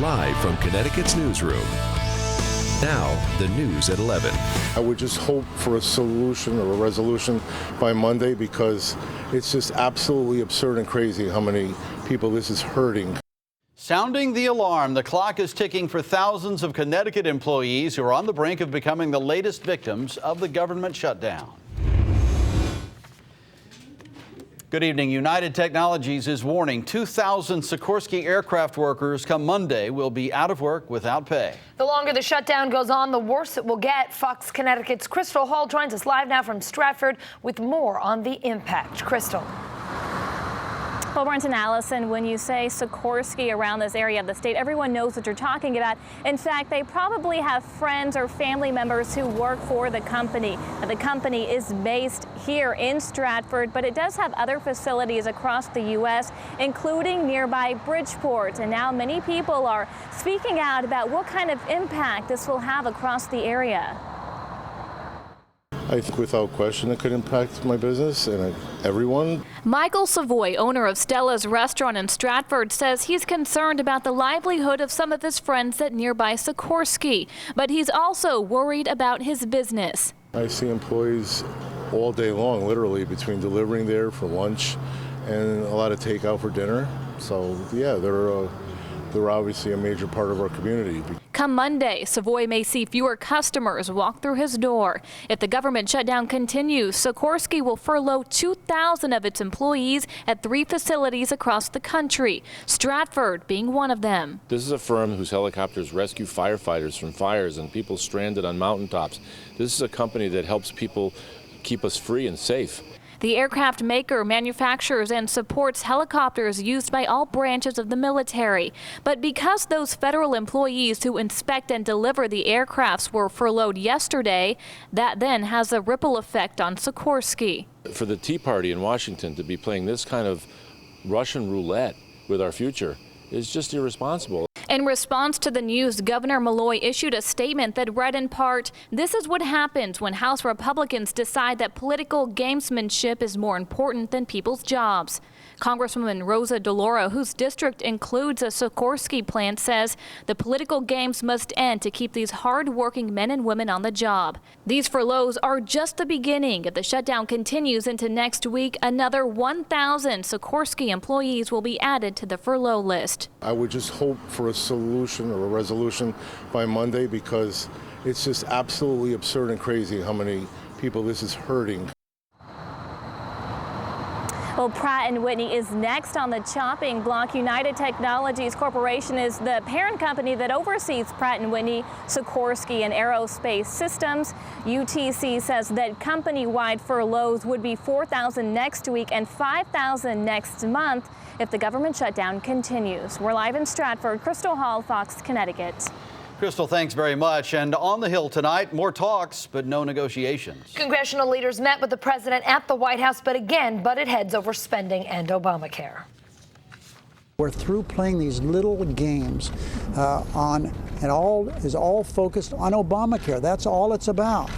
Live from Connecticut's newsroom. Now, the news at 11. I would just hope for a solution or a resolution by Monday, because it's just absolutely absurd and crazy how many people this is hurting. Sounding the alarm, the clock is ticking for thousands of Connecticut employees who are on the brink of becoming the latest victims of the government shutdown. Good evening. United Technologies is warning 2,000 Sikorsky aircraft workers come Monday will be out of work without pay. The longer the shutdown goes on, the worse it will get. Fox Connecticut's Crystal Hall joins us live now from Stratford with more on the impact. Crystal. Well, Brent and Allison, when you say Sikorsky around this area of the state, everyone knows what you're talking about. In fact, they probably have friends or family members who work for the company. Now, the company is based here in Stratford, but it does have other facilities across the U.S., including nearby Bridgeport. And now many people are speaking out about what kind of impact this will have across the area. I think without question it could impact my business and everyone. Michael Savoy, owner of Stella's restaurant in Stratford, says he's concerned about the livelihood of some of his friends at nearby Sikorsky, but he's also worried about his business. I see employees all day long, literally, between delivering there for lunch and a lot of takeout for dinner. So yeah, they're obviously a major part of our community. Come Monday, Savoy may see fewer customers walk through his door. If the government shutdown continues, Sikorsky will furlough 2,000 of its employees at 3 facilities across the country, Stratford being one of them. This is a firm whose helicopters rescue firefighters from fires and people stranded on mountaintops. This is a company that helps people keep us free and safe. The aircraft maker manufactures and supports helicopters used by all branches of the military. But because those federal employees who inspect and deliver the aircrafts were furloughed yesterday, that then has a ripple effect on Sikorsky. For the Tea Party in Washington to be playing this kind of Russian roulette with our future is just irresponsible. In response to the news, Governor Malloy issued a statement that read in part, "This is what happens when House Republicans decide that political gamesmanship is more important than people's jobs." Congresswoman Rosa DeLauro, whose district includes a Sikorsky plant, says the political games must end to keep these hard-working men and women on the job. These furloughs are just the beginning. If the shutdown continues into next week, another 1,000 Sikorsky employees will be added to the furlough list. I would just hope for a solution or a resolution by Monday, because it's just absolutely absurd and crazy how many people this is hurting. Well, Pratt & Whitney is next on the chopping block. United Technologies Corporation is the parent company that oversees Pratt & Whitney, Sikorsky, and Aerospace Systems. UTC says that company-wide furloughs would be 4,000 next week and 5,000 next month if the government shutdown continues. We're live in Stratford. Crystal Hall, Fox, Connecticut. Crystal, thanks very much. And on the Hill tonight, more talks, but no negotiations. Congressional leaders met with the president at the White House, but again butted heads over spending and Obamacare. We're through playing these little games and all is all focused on Obamacare. That's all it's about.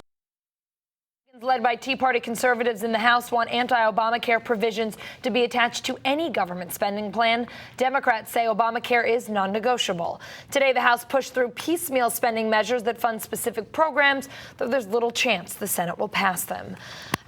Led by Tea Party conservatives in the House want anti-Obamacare provisions to be attached to any government spending plan. Democrats say Obamacare is non-negotiable. Today, the House pushed through piecemeal spending measures that fund specific programs, though there's little chance the Senate will pass them.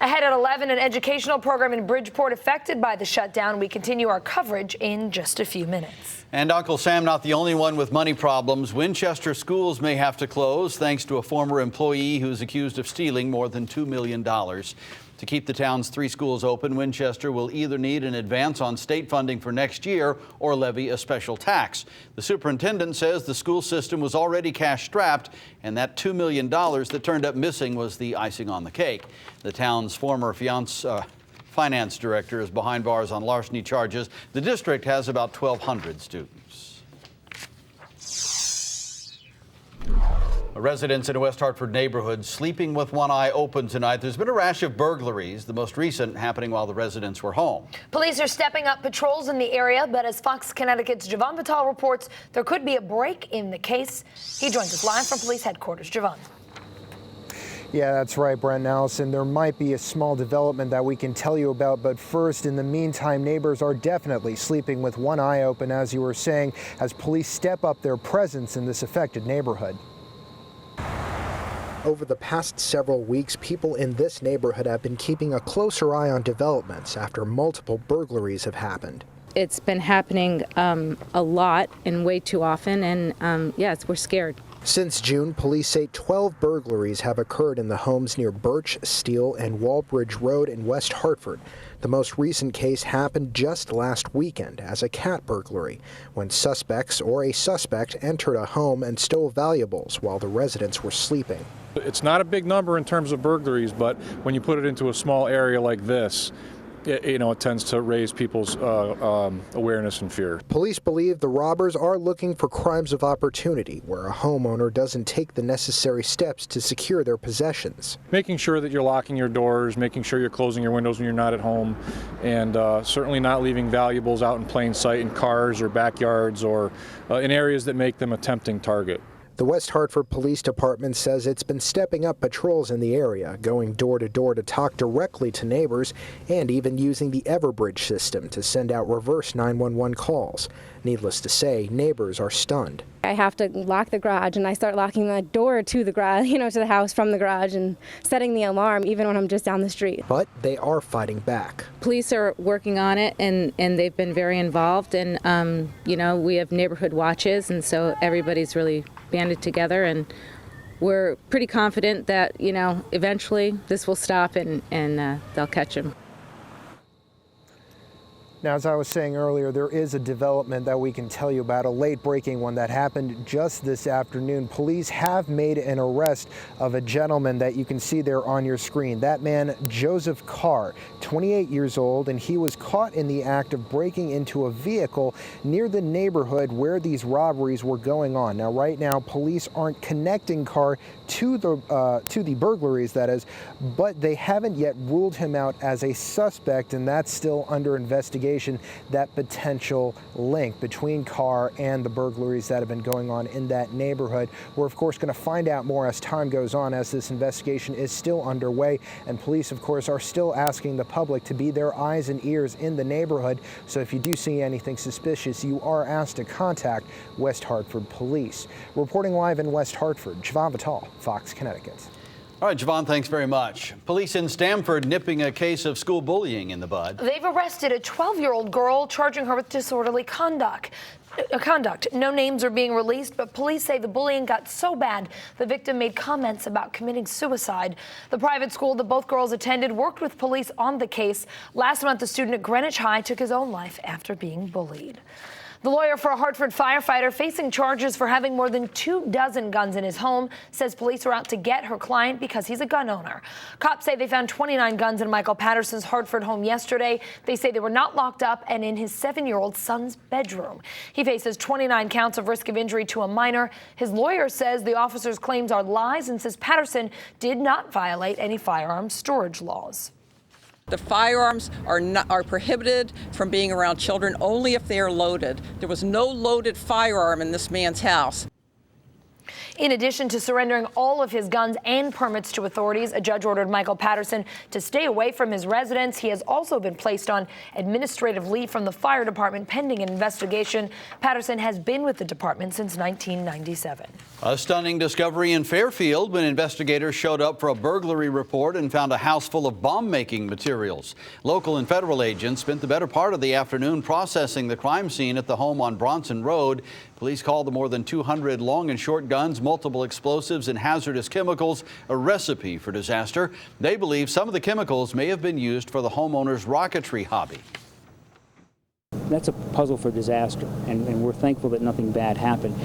Ahead at 11, an educational program in Bridgeport affected by the shutdown. We continue our coverage in just a few minutes. And Uncle Sam not the only one with money problems. Winchester schools may have to close thanks to a former employee who's accused of stealing more than $2 million. To keep the town's 3 schools open, Winchester will either need an advance on state funding for next year or levy a special tax. The superintendent says the school system was already cash-strapped, and that $2 million that turned up missing was the icing on the cake. The town's former finance director is behind bars on larceny charges. The district has about 1,200 students. Residents in a West Hartford neighborhood sleeping with one eye open tonight. There's been a rash of burglaries, the most recent happening while the residents were home. Police are stepping up patrols in the area, but as Fox Connecticut's Javon Patel reports, there could be a break in the case. He joins us live from police headquarters. Javon. Yeah, that's right, Brent and Allison. There might be a small development that we can tell you about, but first, in the meantime, neighbors are definitely sleeping with one eye open, as you were saying, as police step up their presence in this affected neighborhood. Over the past several weeks, people in this neighborhood have been keeping a closer eye on developments after multiple burglaries have happened. It's been happening a lot and way too often, and we're scared. Since June, police say 12 burglaries have occurred in the homes near Birch, Steele, and Walbridge Road in West Hartford. The most recent case happened just last weekend as a cat burglary, when suspects or a suspect entered a home and stole valuables while the residents were sleeping. It's not a big number in terms of burglaries, but when you put it into a small area like this, it tends to raise people's awareness and fear. Police believe the robbers are looking for crimes of opportunity where a homeowner doesn't take the necessary steps to secure their possessions. Making sure that you're locking your doors, making sure you're closing your windows when you're not at home, and certainly not leaving valuables out in plain sight in cars or backyards or in areas that make them a tempting target. The West Hartford Police Department says it's been stepping up patrols in the area, going door to door to talk directly to neighbors, and even using the Everbridge system to send out reverse 911 calls. Needless to say, neighbors are stunned. I have to lock the garage, and I start locking the door to the garage, to the house from the garage, and setting the alarm even when I'm just down the street. But they are fighting back. Police are working on it, and they've been very involved, and we have neighborhood watches, and so everybody's really banded together, and we're pretty confident that eventually this will stop and they'll catch him. Now, as I was saying earlier, there is a development that we can tell you about, a late-breaking one that happened just this afternoon. Police have made an arrest of a gentleman that you can see there on your screen. That man, Joseph Carr, 28 years old, and he was caught in the act of breaking into a vehicle near the neighborhood where these robberies were going on. Now, right now, police aren't connecting Carr to the burglaries, that is, but they haven't yet ruled him out as a suspect, and that's still under investigation. That potential link between Carr and the burglaries that have been going on in that neighborhood. We're, of course, going to find out more as time goes on, as this investigation is still underway. And police, of course, are still asking the public to be their eyes and ears in the neighborhood. So if you do see anything suspicious, you are asked to contact West Hartford Police. Reporting live in West Hartford, Javon Vital, Fox, Connecticut. All right, Javon, thanks very much. Police in Stamford nipping a case of school bullying in the bud. They've arrested a 12-year-old girl, charging her with disorderly conduct. No names are being released, but police say the bullying got so bad the victim made comments about committing suicide. The private school that both girls attended worked with police on the case. Last month, a student at Greenwich High took his own life after being bullied. The lawyer for a Hartford firefighter facing charges for having more than 24 guns in his home says police are out to get her client because he's a gun owner. Cops say they found 29 guns in Michael Patterson's Hartford home yesterday. They say they were not locked up and in his 7-year-old son's bedroom. He faces 29 counts of risk of injury to a minor. His lawyer says the officer's claims are lies and says Patterson did not violate any firearms storage laws. The firearms are prohibited from being around children only if they are loaded. There was no loaded firearm in this man's house. In addition to surrendering all of his guns and permits to authorities, a judge ordered Michael Patterson to stay away from his residence. He has also been placed on administrative leave from the fire department pending an investigation. Patterson has been with the department since 1997. A stunning discovery in Fairfield when investigators showed up for a burglary report and found a house full of bomb-making materials. Local and federal agents spent the better part of the afternoon processing the crime scene at the home on Bronson Road. Police called the more than 200 long and short guns, multiple explosives and hazardous chemicals a recipe for disaster. They believe some of the chemicals may have been used for the homeowner's rocketry hobby. That's a puzzle for disaster, and we're thankful that nothing bad happened.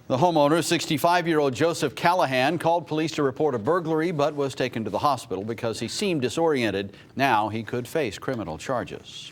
The homeowner, 65-year-old Joseph Callahan, called police to report a burglary but was taken to the hospital because he seemed disoriented. Now he could face criminal charges.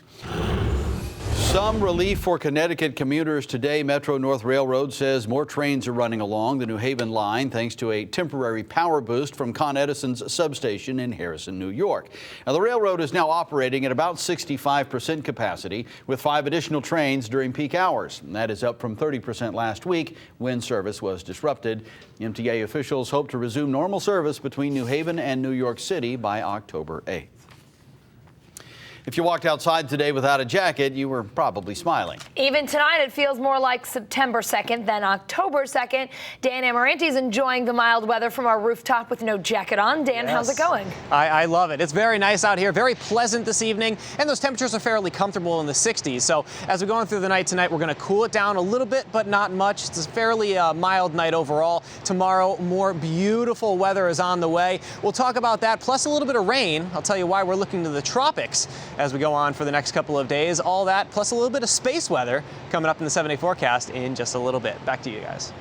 Some relief for Connecticut commuters today. Metro North Railroad says more trains are running along the New Haven line thanks to a temporary power boost from Con Edison's substation in Harrison, New York. Now, the railroad is now operating at about 65% capacity with 5 additional trains during peak hours. And that is up from 30% last week when service was disrupted. MTA officials hope to resume normal service between New Haven and New York City by October 8th. If you walked outside today without a jacket, you were probably smiling. Even tonight, it feels more like September 2nd than October 2nd. Dan Amaranti's enjoying the mild weather from our rooftop with no jacket on. Dan, how's it going? I love it. It's very nice out here, very pleasant this evening, and those temperatures are fairly comfortable in the 60s. So as we're going through the night tonight, we're going to cool it down a little bit, but not much. It's a fairly mild night overall. Tomorrow, more beautiful weather is on the way. We'll talk about that, plus a little bit of rain. I'll tell you why we're looking to the tropics as we go on for the next couple of days. All that, plus a little bit of space weather coming up in the 7-day forecast in just a little bit. Back to you guys.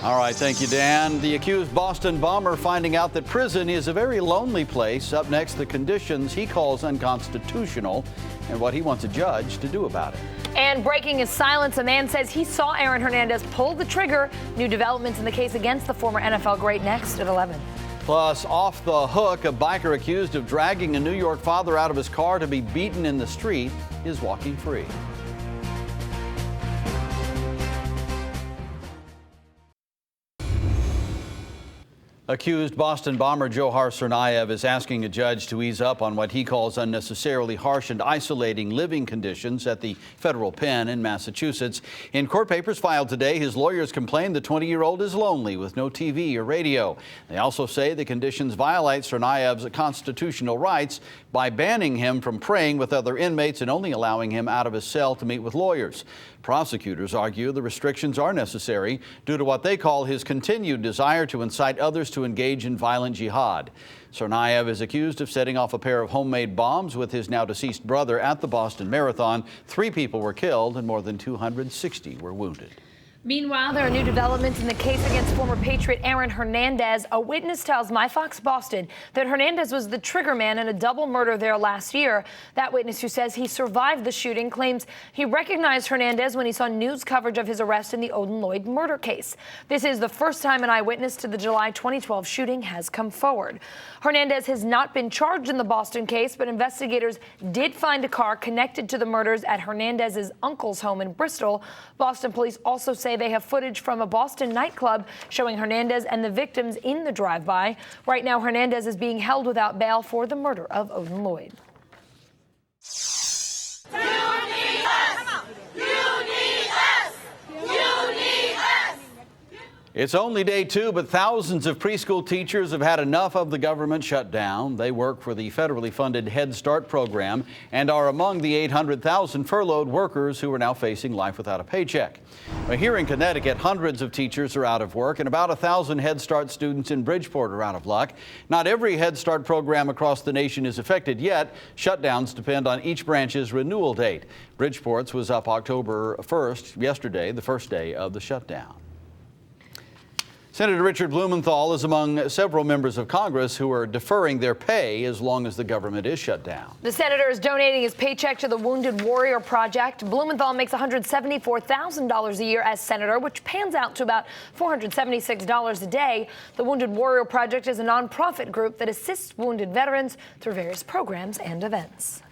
All right, thank you, Dan. The accused Boston bomber finding out that prison is a very lonely place. Up next, the conditions he calls unconstitutional and what he wants a judge to do about it. And breaking his silence, a man says he saw Aaron Hernandez pull the trigger. New developments in the case against the former NFL great next at 11. Plus, off the hook, a biker accused of dragging a New York father out of his car to be beaten in the street is walking free. Accused Boston bomber Dzhokhar Tsarnaev is asking a judge to ease up on what he calls unnecessarily harsh and isolating living conditions at the federal pen in Massachusetts. In court papers filed today, his lawyers complain the 20-year-old is lonely with no TV or radio. They also say the conditions violate Tsarnaev's constitutional rights by banning him from praying with other inmates and only allowing him out of his cell to meet with lawyers. Prosecutors argue the restrictions are necessary due to what they call his continued desire to incite others to engage in violent jihad. Tsarnaev is accused of setting off a pair of homemade bombs with his now deceased brother at the Boston Marathon. 3 people were killed and more than 260 were wounded. Meanwhile, there are new developments in the case against former Patriot Aaron Hernandez. A witness tells MyFox Boston that Hernandez was the trigger man in a double murder there last year. That witness, who says he survived the shooting, claims he recognized Hernandez when he saw news coverage of his arrest in the Odin Lloyd murder case. This is the first time an eyewitness to the July 2012 shooting has come forward. Hernandez has not been charged in the Boston case, but investigators did find a car connected to the murders at Hernandez's uncle's home in Bristol. Boston police also say they have footage from a Boston nightclub showing Hernandez and the victims in the drive-by. Right now, Hernandez is being held without bail for the murder of Odin Lloyd. It's only day 2, but thousands of preschool teachers have had enough of the government shutdown. They work for the federally funded Head Start program and are among the 800,000 furloughed workers who are now facing life without a paycheck. Here in Connecticut, hundreds of teachers are out of work and about 1,000 Head Start students in Bridgeport are out of luck. Not every Head Start program across the nation is affected yet. Shutdowns depend on each branch's renewal date. Bridgeport's was up October 1st, yesterday, the first day of the shutdown. Senator Richard Blumenthal is among several members of Congress who are deferring their pay as long as the government is shut down. The senator is donating his paycheck to the Wounded Warrior Project. Blumenthal makes $174,000 a year as senator, which pans out to about $476 a day. The Wounded Warrior Project is a nonprofit group that assists wounded veterans through various programs and events.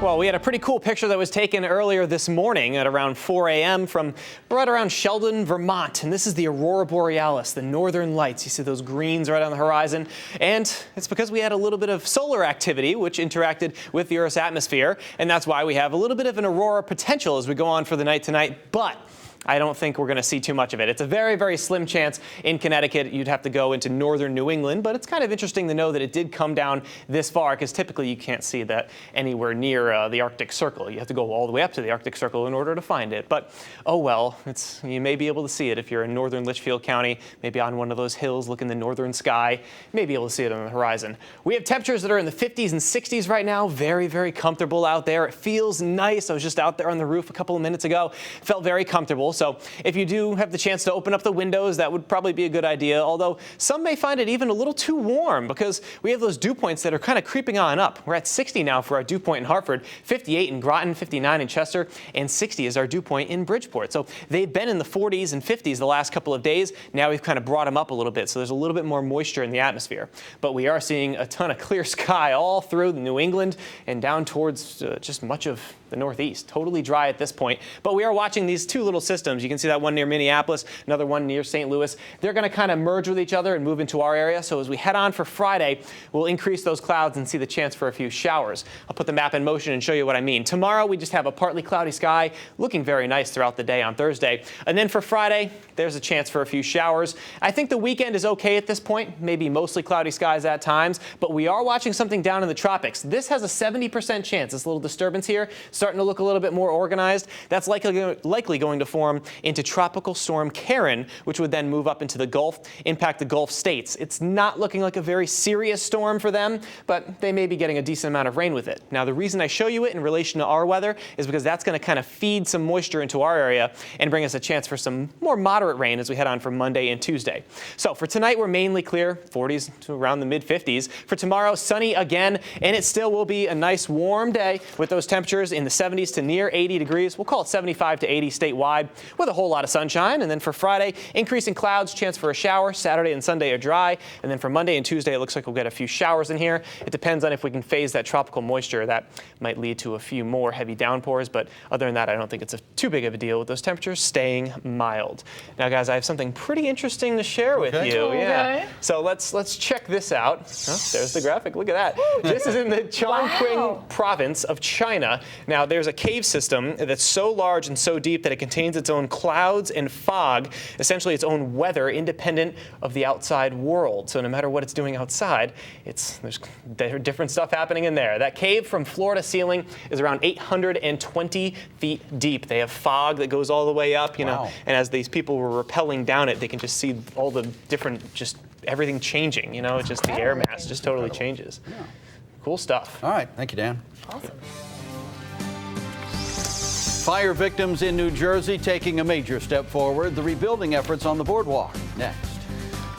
Well, we had a pretty cool picture that was taken earlier this morning at around 4 a.m. from right around Sheldon, Vermont. And this is the Aurora Borealis, the northern lights. You see those greens right on the horizon. And it's because we had a little bit of solar activity, which interacted with the Earth's atmosphere. And that's why we have a little bit of an aurora potential as we go on for the night tonight. But I don't think we're going to see too much of it. It's a very, very slim chance in Connecticut. You'd have to go into northern New England, but it's kind of interesting to know that it did come down this far, because typically you can't see that anywhere near the Arctic Circle. You have to go all the way up to the Arctic Circle in order to find it. But oh well, you may be able to see it if you're in northern Litchfield County, maybe on one of those hills looking the northern sky. You may be able to see it on the horizon. We have temperatures that are in the 50s and 60s right now. Very, very comfortable out there. It feels nice. I was just out there on the roof a couple of minutes ago. Felt very comfortable. comfortable. So if you do have the chance to open up the windows, that would probably be a good idea. Although some may find it even a little too warm because we have those dew points that are kind of creeping on up. We're at 60 now for our dew point in Hartford, 58 in Groton, 59 in Chester, and 60 is our dew point in Bridgeport. So they've been in the 40s and 50s the last couple of days. Now we've kind of brought them up a little bit. So there's a little bit more moisture in the atmosphere. But we are seeing a ton of clear sky all through New England and down towards just much of the Northeast. Totally dry at this point. But we are watching these two little systems. You can see that one near Minneapolis, another one near St. Louis. They're going to kind of merge with each other and move into our area. So as we head on for Friday, we'll increase those clouds and see the chance for a few showers. I'll put the map in motion and show you what I mean. Tomorrow, we just have a partly cloudy sky, looking very nice throughout the day on Thursday. And then for Friday, there's a chance for a few showers. I think the weekend is okay at this point, maybe mostly cloudy skies at times, but we are watching something down in the tropics. This has a 70% chance, this little disturbance here, starting to look a little bit more organized. That's likely going to form into Tropical Storm Karen, which would then move up into the Gulf, impact the Gulf states. It's not looking like a very serious storm for them, but they may be getting a decent amount of rain with it. Now, the reason I show you it in relation to our weather is because that's going to kind of feed some moisture into our area and bring us a chance for some more moderate rain as we head on for Monday and Tuesday. So for tonight, we're mainly clear, 40s to around the mid-50s. For tomorrow, sunny again, and it still will be a nice warm day with those temperatures in the 70s to near 80 degrees. We'll call it 75 to 80 statewide with a whole lot of sunshine. And then for Friday, increasing clouds, chance for a shower. Saturday and Sunday are dry. And then for Monday and Tuesday, it looks like we'll get a few showers in here. It depends on if we can phase that tropical moisture. That might lead to a few more heavy downpours. But other than that, I don't think it's too big of a deal with those temperatures staying mild. Now, guys, I have something pretty interesting to share with you. Okay. Yeah. So let's check this out. Oh, there's the graphic. Look at that. This is in the Chongqing province of China. Now, there's a cave system that's so large and so deep that it contains its own clouds and fog, essentially its own weather independent of the outside world. So no matter what it's doing outside, there's different stuff happening in there. That cave from floor to ceiling is around 820 feet deep. They have fog that goes all the way up, you know, and as these people were rappelling down it, they can just see all the different, just everything changing, you know, it's just the air mass just totally changes. Yeah. Cool stuff. All right. Thank you, Dan. Awesome. Fire victims in New Jersey taking a major step forward. The rebuilding efforts on the boardwalk. Next.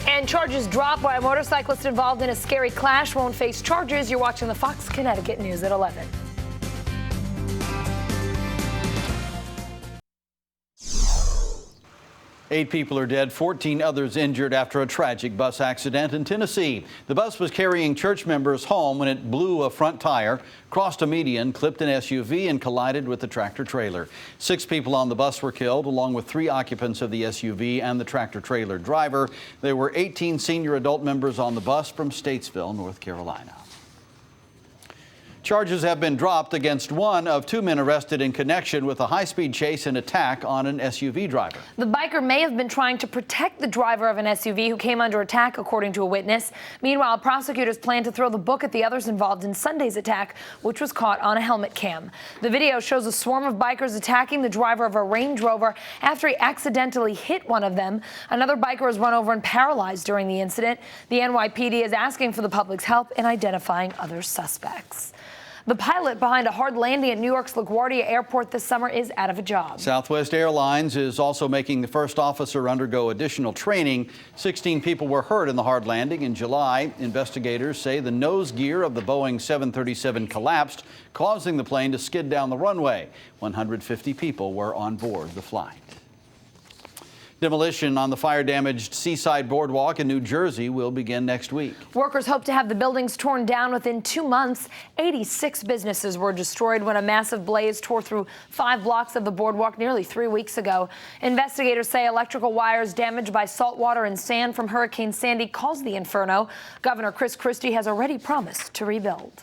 And charges dropped while a motorcyclist involved in a scary clash won't face charges. You're watching the Fox Connecticut News at 11. Eight people are dead, 14 others injured after a tragic bus accident in Tennessee. The bus was carrying church members home when it blew a front tire, crossed a median, clipped an SUV, and collided with the tractor trailer. 6 people on the bus were killed, along with 3 occupants of the SUV and the tractor trailer driver. There were 18 senior adult members on the bus from Statesville, North Carolina. Charges have been dropped against one of 2 men arrested in connection with a high-speed chase and attack on an SUV driver. The biker may have been trying to protect the driver of an SUV who came under attack, according to a witness. Meanwhile, prosecutors plan to throw the book at the others involved in Sunday's attack, which was caught on a helmet cam. The video shows a swarm of bikers attacking the driver of a Range Rover after he accidentally hit one of them. Another biker was run over and paralyzed during the incident. The NYPD is asking for the public's help in identifying other suspects. The pilot behind a hard landing at New York's LaGuardia Airport this summer is out of a job. Southwest Airlines is also making the first officer undergo additional training. 16 people were hurt in the hard landing in July. Investigators say the nose gear of the Boeing 737 collapsed, causing the plane to skid down the runway. 150 people were on board the flight. Demolition on the fire-damaged Seaside Boardwalk in New Jersey will begin next week. Workers hope to have the buildings torn down within 2 months. 86 businesses were destroyed when a massive blaze tore through 5 blocks of the boardwalk nearly 3 weeks ago. Investigators say electrical wires damaged by salt water and sand from Hurricane Sandy caused the inferno. Governor Chris Christie has already promised to rebuild.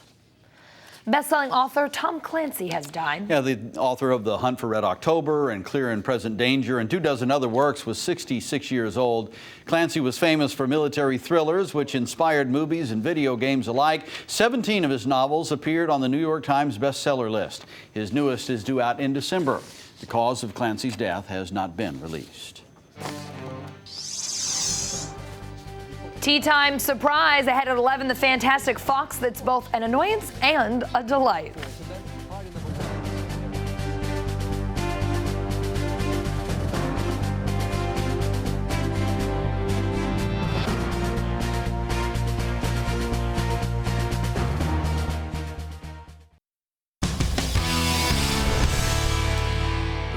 Best-selling author Tom Clancy has died. Yeah, the author of The Hunt for Red October and Clear and Present Danger and 24 other works was 66 years old. Clancy was famous for military thrillers, which inspired movies and video games alike. 17 of his novels appeared on the New York Times bestseller list. His newest is due out in December. The cause of Clancy's death has not been released. Tea time surprise ahead at 11. The Fantastic Fox that's both an annoyance and a delight.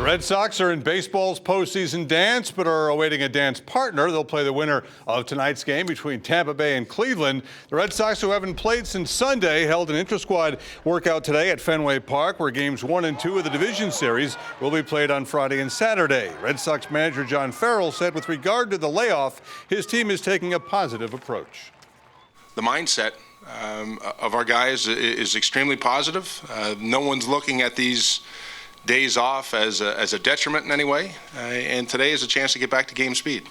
The Red Sox are in baseball's postseason dance, but are awaiting a dance partner. They'll play the winner of tonight's game between Tampa Bay and Cleveland. The Red Sox, who haven't played since Sunday, held an intra-squad workout today at Fenway Park, where games 1 and 2 of the division series will be played on Friday and Saturday. Red Sox manager John Farrell said with regard to the layoff, his team is taking a positive approach. The mindset of our guys is extremely positive. No one's looking at these days off as a detriment in any way, and today is a chance to get back to game speed.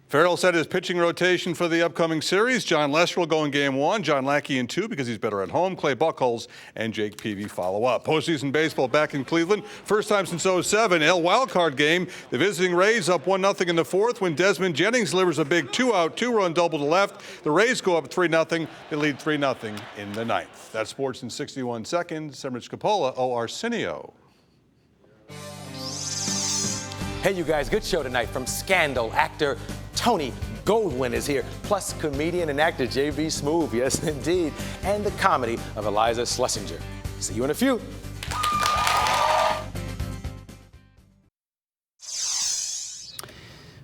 Farrell said his pitching rotation for the upcoming series: John Lester will go in game 1, John Lackey in 2 because he's better at home, Clay Buchholz and Jake Peavy follow up. Postseason baseball back in Cleveland, first time since '07. El wildcard game, the visiting Rays up 1-0 in the 4th when Desmond Jennings delivers a big 2-out, 2-run double to left. The Rays go up 3-0. They lead 3-0 in the 9th. That's sports in 61 seconds. I'm Rich Capola, O. Arsenio. Hey, you guys, good show tonight from Scandal. Actor Tony Goldwyn is here, plus comedian and actor J.B. Smoove, yes indeed, and the comedy of Eliza Schlesinger. See you in a few.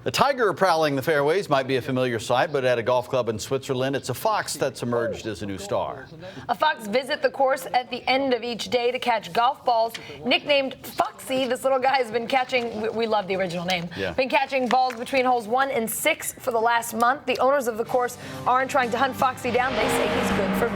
A tiger prowling the fairways might be a familiar sight, but at a golf club in Switzerland, it's a fox that's emerged as a new star. A fox visits the course at the end of each day to catch golf balls. Nicknamed Foxy, this little guy has been catching, we love the original name, been catching balls between holes 1 and 6 for the last month. The owners of the course aren't trying to hunt Foxy down. They say he's good for